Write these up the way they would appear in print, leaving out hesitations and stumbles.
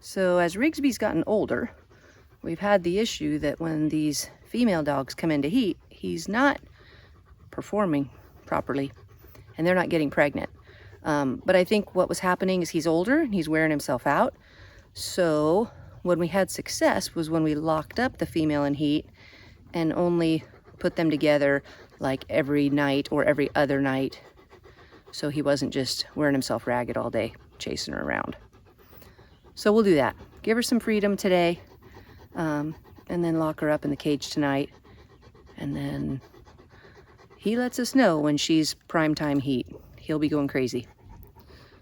So as Rigsby's gotten older, we've had the issue that when these female dogs come into heat, he's not performing properly and they're not getting pregnant. But I think what was happening is he's older and he's wearing himself out. So when we had success was when we locked up the female in heat and only put them together like every night or every other night. So he wasn't just wearing himself ragged all day, chasing her around. So we'll do that. Give her some freedom today, and then lock her up in the cage tonight. And then he lets us know when she's prime time heat. He'll be going crazy.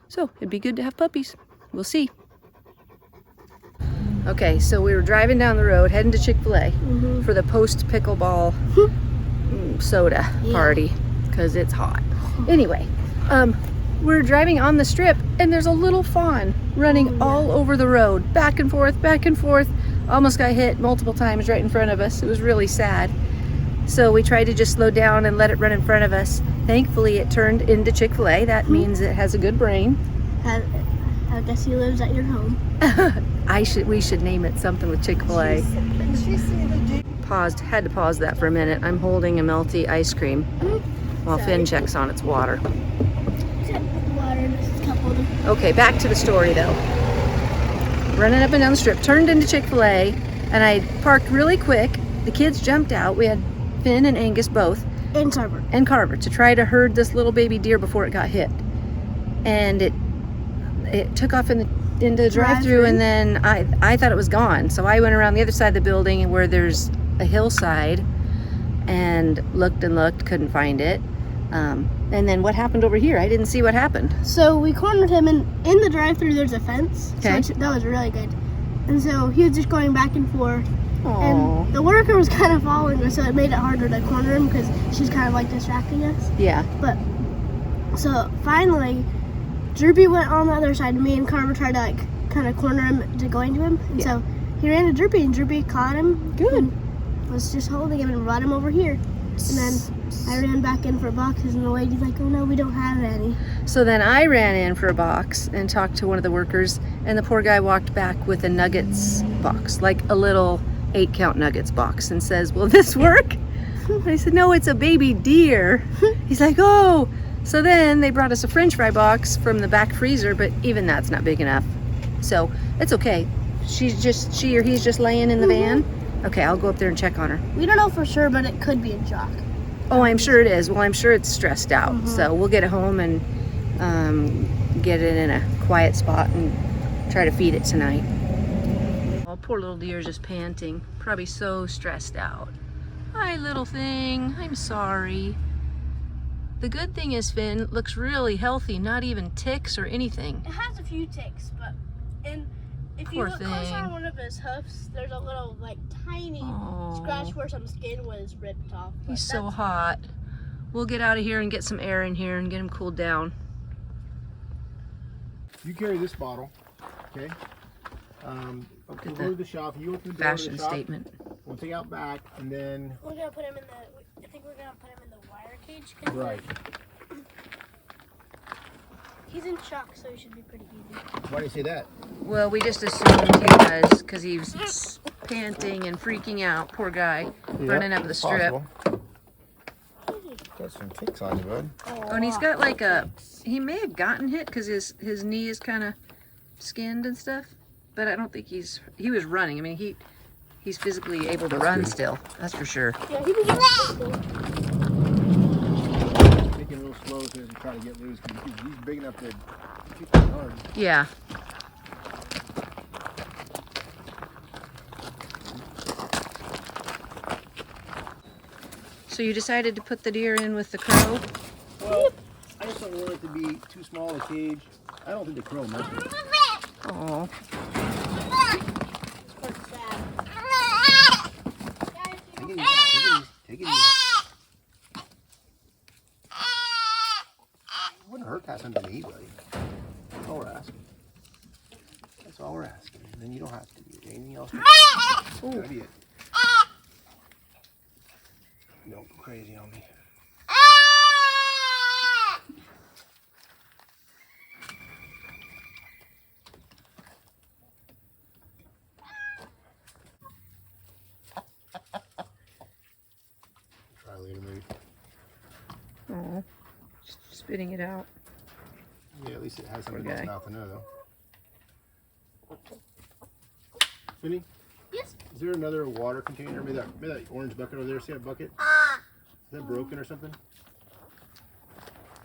So it'd be good to have puppies. We'll see. Okay, so we were driving down the road, heading to Chick-fil-A for the post pickleball soda party, because it's hot. Anyway, we're driving on the strip and there's a little fawn running all over the road, back and forth, almost got hit multiple times right in front of us. It was really sad. So we tried to just slow down and let it run in front of us. Thankfully it turned into Chick-fil-A. That means it has a good brain. I guess he lives at your home. We should name it something with Chick-fil-A. Had to pause that for a minute. I'm holding a melty ice cream while Finn checks on its water. Okay, back to the story though. Running up and down the strip, turned into Chick-fil-A, and I parked really quick. The kids jumped out. We had Finn and Angus both. And Carver to try to herd this little baby deer before it got hit. And it took off into the drive-thru, and then I thought it was gone. So I went around the other side of the building where there's a hillside and looked, couldn't find it. And then what happened over here? I didn't see what happened. So we cornered him in the drive-thru. There's a fence. Okay. So that was really good. And so he was just going back and forth. Aww. And the worker was kind of following us, so it made it harder to corner him because she's kind of like distracting us. Yeah. But so finally, Droopy went on the other side. Me and Carver tried to like kind of corner him to go into him. And so he ran to Droopy, and Droopy caught him. Good. And was just holding him and brought him over here. And then I ran back in for boxes, and the lady's like, "Oh no, we don't have any." So then I ran in for a box and talked to one of the workers, and the poor guy walked back with a nuggets box, like a little 8-count nuggets box, and says, "Will this work?" And I said, "No, it's a baby deer." He's like, "Oh." So then they brought us a French fry box from the back freezer, but even that's not big enough. So it's okay. She or he's just laying in the van. Okay, I'll go up there and check on her. We don't know for sure, but it could be in shock. Oh, I'm sure it is. Well, I'm sure it's stressed out. So we'll get it home and get it in a quiet spot and try to feed it tonight. Oh, poor little deer is just panting. Probably so stressed out. Hi, little thing. I'm sorry. The good thing is Finn looks really healthy. Not even ticks or anything. It has a few ticks, but if you look close on one of his hoofs, there's a little, like, tiny scratch where some skin was ripped off. He's so hot. We'll get out of here and get some air in here and get him cooled down. You carry this bottle, okay? Okay, go to the shop. You open the door Fashion to the shop. statement. We'll take out back, and then... We're going to put him in I think we're going to put him in the wire cage. Right. He's in shock, so he should be pretty easy. Why do you say that? Well, we just assumed he was, because he was panting and freaking out. Poor guy, running up the strip. Got some ticks on you, bud. Oh, and he's got like he may have gotten hit because his knee is kind of skinned and stuff. But I don't think he was running. I mean, he's physically able to run still. That's for sure. Yeah, he was Taking a little slow as soon as you try to get loose, because he's big enough to kick you hard. Yeah. So you decided to put the deer in with the crow? Well, I just don't want it to be too small a cage. I don't think the crow messes with it. Oh. Take it easy. It wouldn't hurt to have something to eat, buddy. That's all we're asking. That's all we're asking. And then you don't have to do anything else. That'd be it. Don't go crazy on me. spitting it out. Yeah, at least it has something Poor in its guy. mouth to know, though. Finny? Yes. Is there another water container? Maybe that orange bucket over there. See that bucket? Is that broken or something?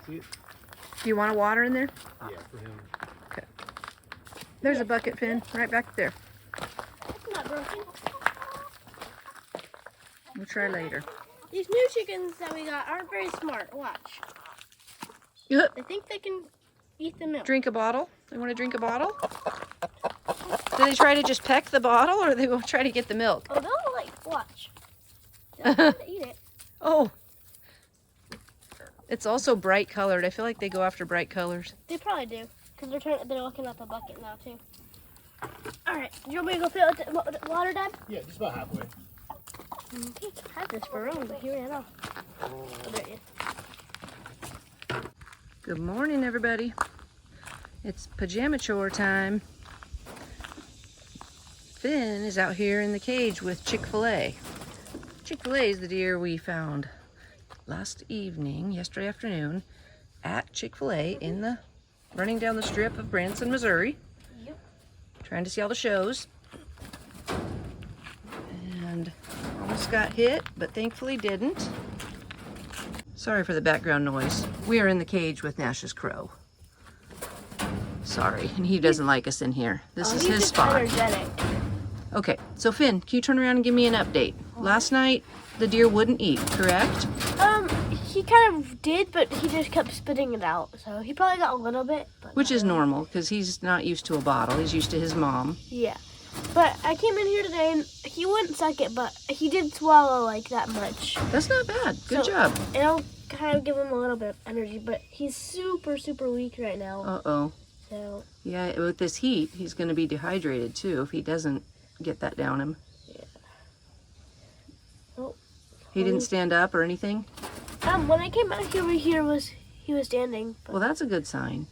See it? Do you want a water in there? Yeah, for him. Okay. There's a bucket, Finn, right back there. It's not broken. We'll try later. These new chickens that we got aren't very smart. Watch. Yep. I think they can eat the milk. Drink a bottle? They want to drink a bottle? Do they try to just peck the bottle, or they will try to get the milk? Oh, they'll like watch. They'll try to eat it. Oh. It's also bright colored. I feel like they go after bright colors. They probably do, because they're looking at the bucket now too. All right, you want me to go fill it with water, Dad? Yeah, just about halfway. Okay, I had this for wrong, but here we are. Oh, there it is. Good morning, everybody. It's pajama chore time. Finn is out here in the cage with Chick-fil-A. Chick-fil-A is the deer we found yesterday afternoon, at Chick-fil-A running down the strip of Branson, Missouri. Yep. Trying to see all the shows. And almost got hit, but thankfully didn't. Sorry for the background noise. We are in the cage with Nash's crow. Sorry, and he doesn't like us in here. This is He's his just spot. energetic. Okay, so Finn, can you turn around and give me an update? Last night, the deer wouldn't eat, correct? He kind of did, but he just kept spitting it out. So he probably got a little bit. But Which is normal, because he's not used to a bottle. He's used to his mom. yeah. But I came in here today and he wouldn't suck it, but he did swallow like that much. That's not bad. Good So- job. It'll kind of give him a little bit of energy, but he's super, super weak right now. Uh-oh. So, Yeah, with this heat, he's going to be dehydrated, too, if he doesn't get that down him. yeah. Oh. He didn't stand up or anything? When I came out here, he was standing. But Well, that's a good sign.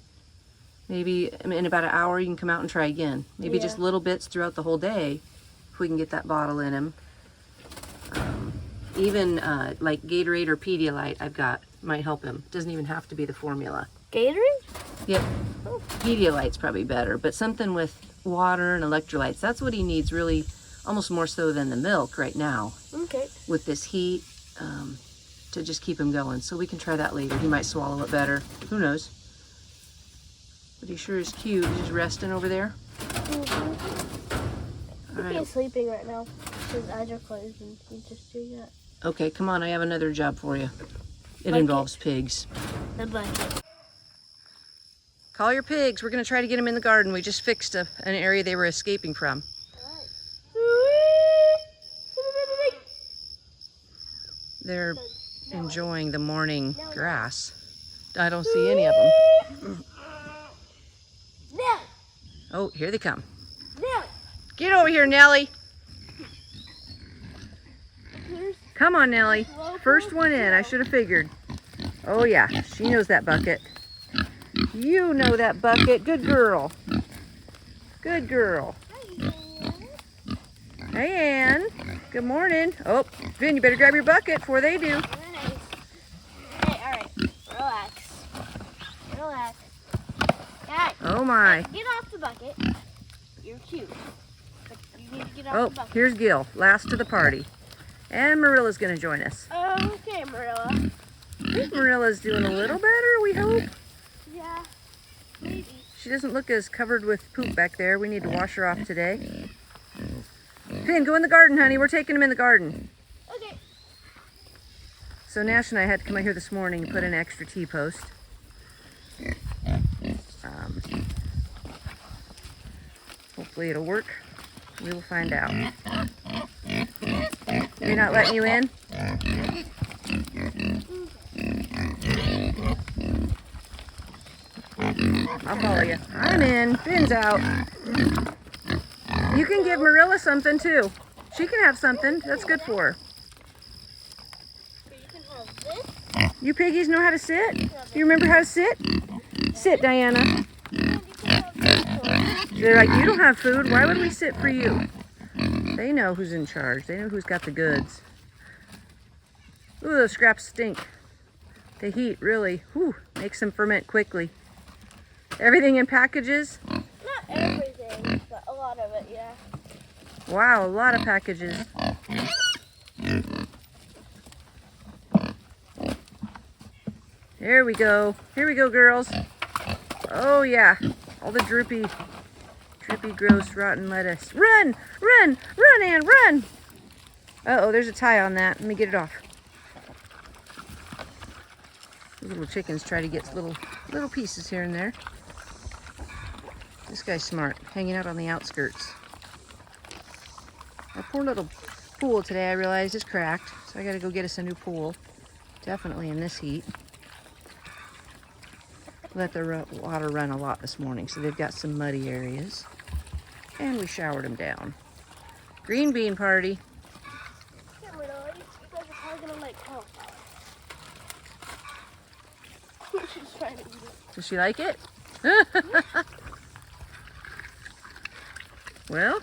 Maybe in about an hour you can come out and try again. Maybe Yeah. just little bits throughout the whole day, if we can get that bottle in him. Even like Gatorade or Pedialyte I've got might help him. Doesn't even have to be the formula. Gatorade? Yep. Oh. Pedialyte's probably better, but something with water and electrolytes. That's what he needs, really, almost more so than the milk right now Okay. with this heat, to just keep him going. So we can try that later. He might swallow it better. Who knows? But he sure is cute. He's just resting over there. All right. He's sleeping right now. His eyes are closed and he's just doing that. Okay, come on. I have another job for you. It Bucket. involves pigs. The bucket. Call your pigs. We're going to try to get them in the garden. We just fixed an area they were escaping from. They're enjoying the morning grass. I don't see any of them. Now! Oh, here they come. Now! Get over here, Nellie. Here's Come on, Nellie. First one in. I should have figured. Oh, yeah. She knows that bucket. You know that bucket. Good girl. Good girl. Hey, Ann. Good morning. Oh, Vin, you better grab your bucket before they do. nice. Hey, alright. Relax. Relax. Guys, Oh, my. get off the bucket. You're cute. But you need to get off Oh, the bucket. here's Gil, last to the party. And Marilla's going to join us. Okay, Marilla. I think Marilla's doing a little better, we hope. Yeah. Maybe. She doesn't look as covered with poop back there. We need to wash her off today. Finn, go in the garden, honey. We're taking him in the garden. Okay. So Nash and I had to come out here this morning and put in an extra T-post. Hopefully it'll work. We will find out. You're not letting you in? I'll follow you. I'm in. Finn's out. You can give Marilla something too. She can have something. That's good for her. So you can have this. You piggies know how to sit? You remember how to sit? Sit, Diana. And you can have this one. They're like, you don't have food. Why would we sit for you? They know who's in charge. They know who's got the goods. Ooh, those scraps stink. The heat really, makes them ferment quickly. Everything in packages? Not everything, but a lot of it, yeah. Wow, a lot of packages. There we go. Here we go, girls. Oh yeah, all the droopy, gross, rotten lettuce. Run, run, run, Ann, run! Uh-oh, there's a tie on that. Let me get it off. These little chickens try to get little pieces here and there. This guy's smart, hanging out on the outskirts. Our poor little pool today, I realized, is cracked, so I gotta go get us a new pool. Definitely in this heat. Let the water run a lot this morning, so they've got some muddy areas. And we showered them down. Green bean party. Get rid of it. You guys are probably gonna like cauliflower. She's trying to eat it. Does she like it? Well,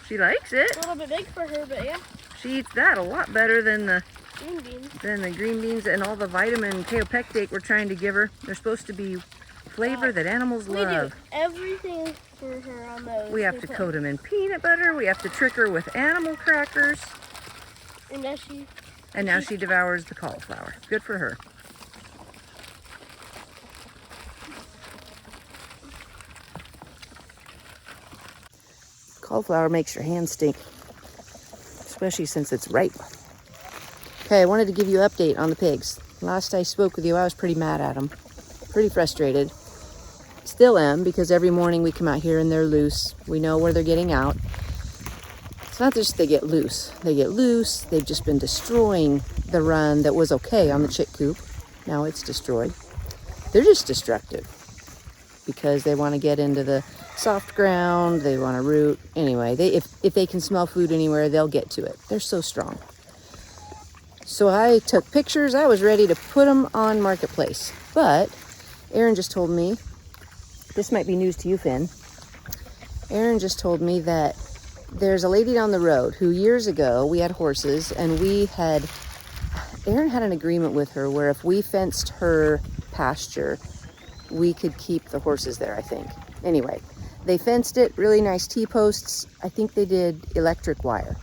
she likes it. A little bit big for her, but yeah. She eats that a lot better than the Green beans. and all the vitamin kaopectate we're trying to give her. They're supposed to be flavor that animals love. We do everything for her on those. We have to coat them in peanut butter. We have to trick her with animal crackers. And now she devours the cauliflower. Good for her. Cauliflower makes your hands stink, especially since it's ripe. Okay, I wanted to give you an update on the pigs. Last I spoke with you, I was pretty mad at them, pretty frustrated. Still am, because every morning we come out here and they're loose. We know where they're getting out. It's not just they get loose. They get loose. They've just been destroying the run that was okay on the chick coop. Now it's destroyed. They're just destructive because they want to get into the soft ground. They want to root. Anyway, if they can smell food anywhere, they'll get to it. They're so strong. So I took pictures. I was ready to put them on Marketplace. But Aaron just told me, this might be news to you, Finn. Aaron just told me that there's a lady down the road who years ago, we had horses, and Aaron had an agreement with her where if we fenced her pasture, we could keep the horses there, I think. Anyway, they fenced it, really nice T-posts. I think they did electric wire.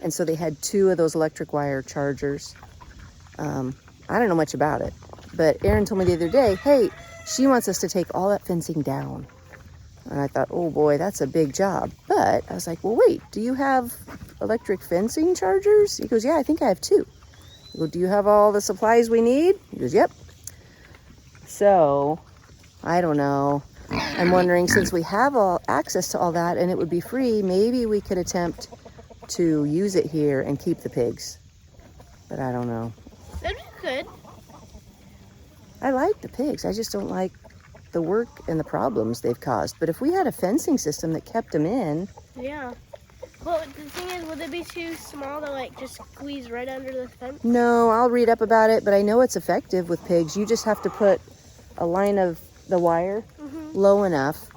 And so they had 2 of those electric wire chargers. I don't know much about it, but Aaron told me the other day, hey, she wants us to take all that fencing down. And I thought, oh boy, that's a big job. But I was like, well, wait, do you have electric fencing chargers? He goes, yeah, I think I have 2. I go, do you have all the supplies we need? He goes, yep. So, I don't know. I'm wondering, since we have all access to all that and it would be free, maybe we could attempt to use it here and keep the pigs. But I don't know. That'd be good. I like the pigs. I just don't like the work and the problems they've caused. But if we had a fencing system that kept them in. Yeah. Well, the thing is, would it be too small to like just squeeze right under the fence? No, I'll read up about it, but I know it's effective with pigs. You just have to put a line of the wire low enough.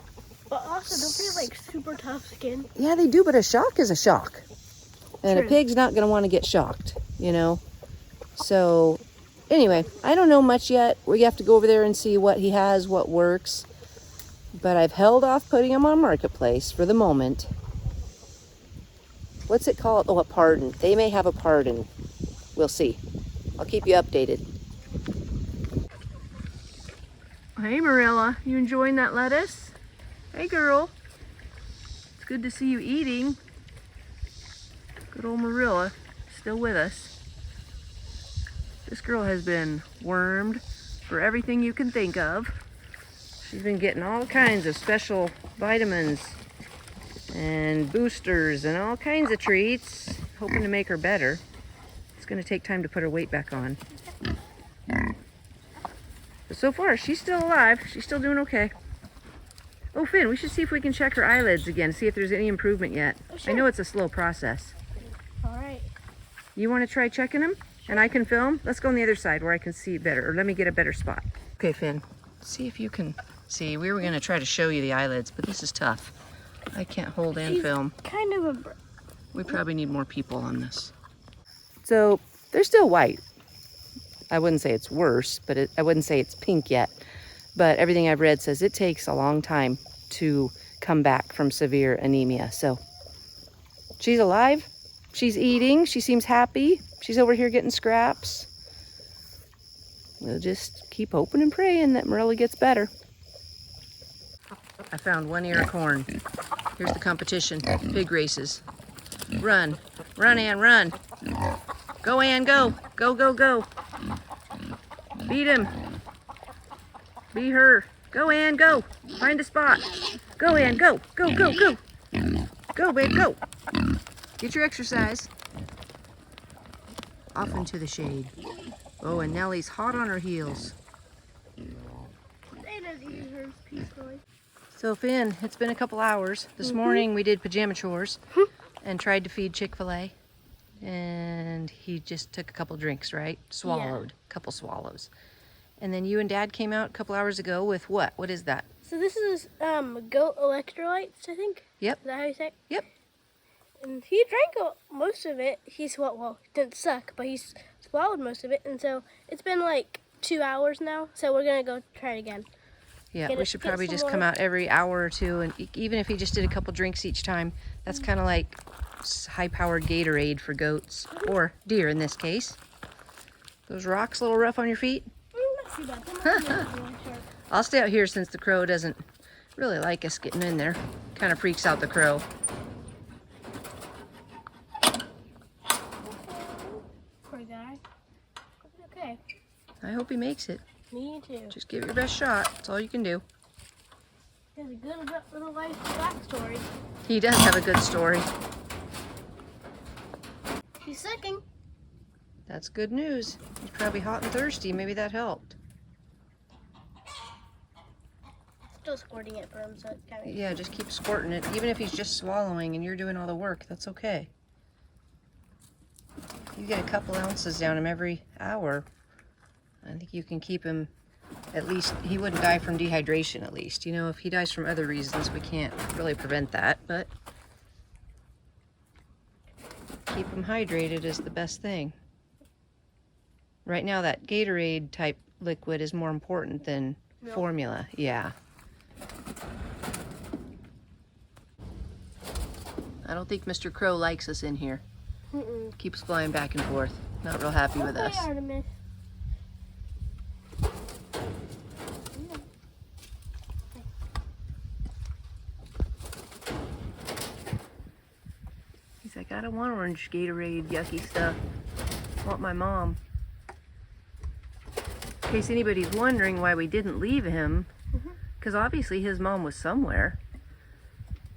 But also, don't they have like super tough skin? Yeah, they do, but a shock is a shock. And True. A pig's not going to want to get shocked, you know? So, anyway, I don't know much yet. We have to go over there and see what he has, what works. But I've held off putting him on Marketplace for the moment. What's it called? Oh, a pardon. They may have a pardon. We'll see. I'll keep you updated. Hey, Marilla. You enjoying that lettuce? Hey, girl. It's good to see you eating. Good old Marilla, still with us. This girl has been wormed for everything you can think of. She's been getting all kinds of special vitamins and boosters and all kinds of treats, hoping to make her better. It's going to take time to put her weight back on. But so far, she's still alive. She's still doing okay. Oh, Finn, we should see if we can check her eyelids again, see if there's any improvement yet. Oh, sure. I know it's a slow process. All right. You want to try checking them? And I can film? Let's go on the other side where I can see better, or let me get a better spot. Okay, Finn, see if you can see. We were going to try to show you the eyelids, but this is tough. I can't hold and film. Kind of a... We probably need more people on this. So they're still white. I wouldn't say it's worse, but I wouldn't say it's pink yet. But everything I've read says it takes a long time to come back from severe anemia. So she's alive. She's eating. She seems happy. She's over here getting scraps. We'll just keep hoping and praying that Marilla gets better. I found 1 ear of corn. Here's the competition. Pig races. Run. Run, Ann, run. Go, Ann, go. Go, go, go. Beat him. Beat her. Go, Ann, go. Find a spot. Go, Ann, go. Go, go, go. Go, babe, go. Get your exercise. Off into the shade. Oh, and Nellie's hot on her heels. So Finn, it's been a couple hours. This morning we did pajama chores and tried to feed Chick-fil-A. And he just took a couple drinks, right? Swallowed, a couple swallows. And then you and Dad came out a couple hours ago with what? What is that? So this is goat electrolytes, I think. Yep. Is that how you say it? Yep. And he drank most of it. Well, it didn't suck, but he swallowed most of it. And so it's been like 2 hours now. So we're going to go try it again. Yeah, we should probably just come out every hour or two. And even if he just did a couple drinks each time, that's kind of like high-powered Gatorade for goats. Or deer in this case. Those rocks a little rough on your feet? Not too bad. They're not really sharp. I'll stay out here since the crow doesn't really like us getting in there. Kind of freaks out the crow. Poor guy. Okay. I hope he makes it. Me too. Just give it your best shot. That's all you can do. He has a good little life backstory. He does have a good story. He's sucking. That's good news. He's probably hot and thirsty. Maybe that helped. Still squirting it for him, so it's kind of... Yeah, just keep squirting it. Even if he's just swallowing and you're doing all the work, that's okay. You get a couple ounces down him every hour. I think you can keep him, at least, he wouldn't die from dehydration at least. You know, if he dies from other reasons, we can't really prevent that, but keep him hydrated is the best thing. Right now, that Gatorade type liquid is more important than formula. Yeah. I don't think Mr. Crow likes us in here. Keeps flying back and forth. Not real happy with us. Artemis. He's like, I don't want orange Gatorade, yucky stuff. I want my mom. In case anybody's wondering why we didn't leave him, because obviously his mom was somewhere.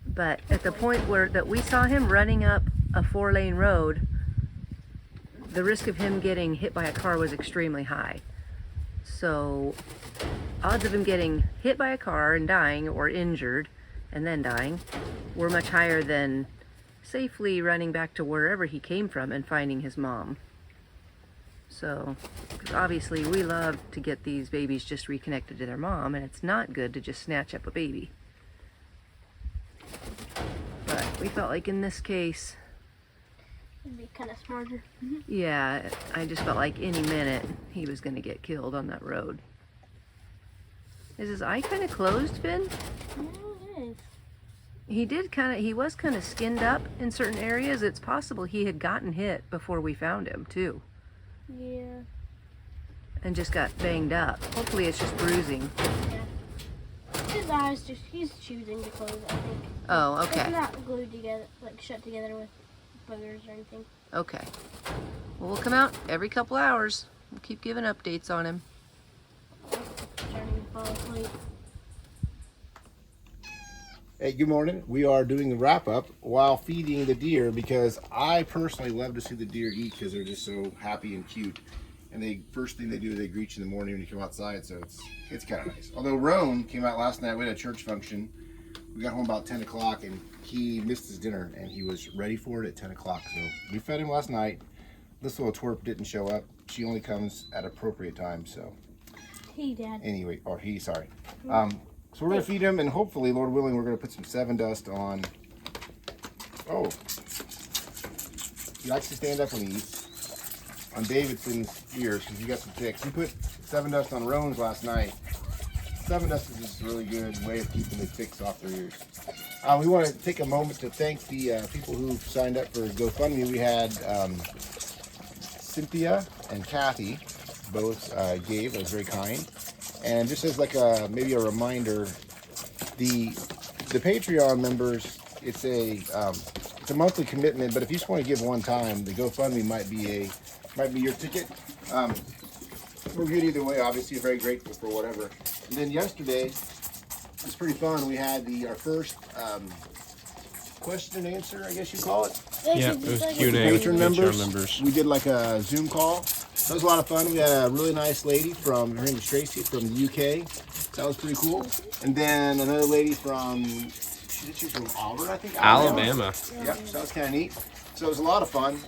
But at the point that we saw him running up a 4-lane road, the risk of him getting hit by a car was extremely high. So odds of him getting hit by a car and dying, or injured and then dying, were much higher than safely running back to wherever he came from and finding his mom. So, because obviously we love to get these babies just reconnected to their mom, and it's not good to just snatch up a baby. But we felt like in this case, It'd be kind of smarter. yeah, I just felt like any minute he was going to get killed on that road. Is his eye kind of closed, Finn? Yeah, it is. He was kind of skinned up in certain areas. It's possible he had gotten hit before we found him, too. Yeah. And just got banged up. Hopefully it's just bruising. Yeah. His eyes he's choosing to close, I think. Oh, It's okay. not glued together, like shut together with boogers or anything. Okay. Well, we'll come out every couple hours. We'll keep giving updates on him. Starting to fall asleep. Hey, good morning. We are doing the wrap up while feeding the deer because I personally love to see the deer eat because they're just so happy and cute. And first thing they do, they greet you in the morning when you come outside, so it's kind of nice. Although Roan came out last night, we had a church function. We got home about 10 o'clock and he missed his dinner and he was ready for it at 10 o'clock. So we fed him last night. This little twerp didn't show up. She only comes at appropriate times, so. He, Dad. Anyway, or he, sorry. So we're gonna feed him, and hopefully, Lord willing, we're gonna put some 7 dust on. Oh, he likes to stand up when he eats. on Davidson's ears because he got some ticks. He put 7 Dust on Roan's last night. 7 Dust is just a really good way of keeping the ticks off their ears. We want to take a moment to thank the people who signed up for GoFundMe. We had Cynthia and Kathy both gave. That was very kind. And just as like maybe a reminder, the Patreon members, it's a monthly commitment. But if you just want to give one time, the GoFundMe might be your ticket. We're good either way. Obviously, very grateful for whatever. And then yesterday, it was pretty fun. We had our first question and answer, I guess you call it. Yeah, it was Q&A with Patron members. members. We did like a Zoom call. That was a lot of fun. We had a really nice lady her name is Tracy from the UK. That was pretty cool. And then another lady she's from Auburn, I think. Alabama. Yep, so that was kind of neat. So it was a lot of fun.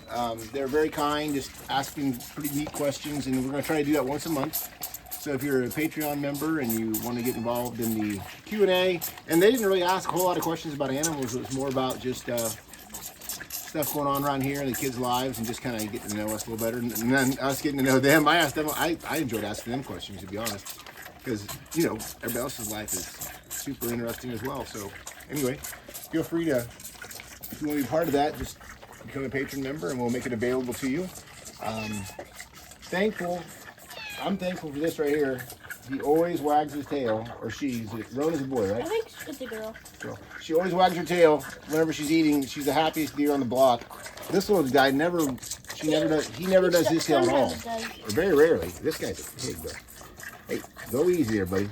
They were very kind, just asking pretty neat questions, and we're going to try to do that once a month. So if you're a Patreon member and you want to get involved in the Q&A, and they didn't really ask a whole lot of questions about animals. It was more about just stuff going on around here in the kids' lives and just kind of getting to know us a little better. And then us getting to know them. I asked them. I enjoyed asking them questions, to be honest, because everybody else's life is super interesting as well. So anyway, feel free to, if you want to be part of that, just become a patron member and we'll make it available to you. I'm thankful for this right here. He always wags his tail, or Roan is a boy, right? I think it's a girl. So she always wags her tail whenever she's eating. She's the happiest deer on the block. This little guy he never does his tail at all. Or very rarely. This guy's a pig, though. Hey, go easy there, buddy.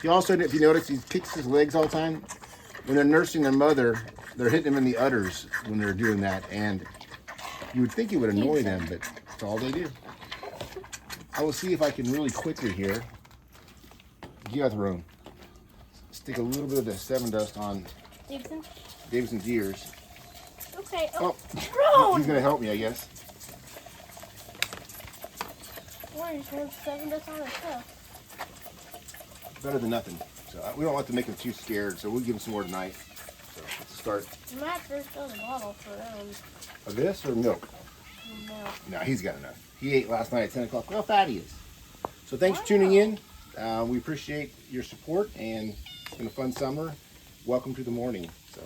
He also, if you notice, he kicks his legs all the time. When they're nursing their mother, they're hitting him in the udders when they're doing that, and you would think it would annoy them, but that's all they do. I will see if I can really quickly here. You got the room. Stick a little bit of the 7 Dust on Davidson's ears. Okay. Oh, Roan! he's gonna help me, I guess. Where is 7 Dust on his tail? Better than nothing. So we don't want to make him too scared, so we'll give him some more tonight. So let's start. You might first fill the bottle for Roan. Of this or milk? No, he's got enough. He ate last night at 10 o'clock. Look how fat he is. So thanks for tuning in. We appreciate your support, and it's been a fun summer. Welcome to the morning. So.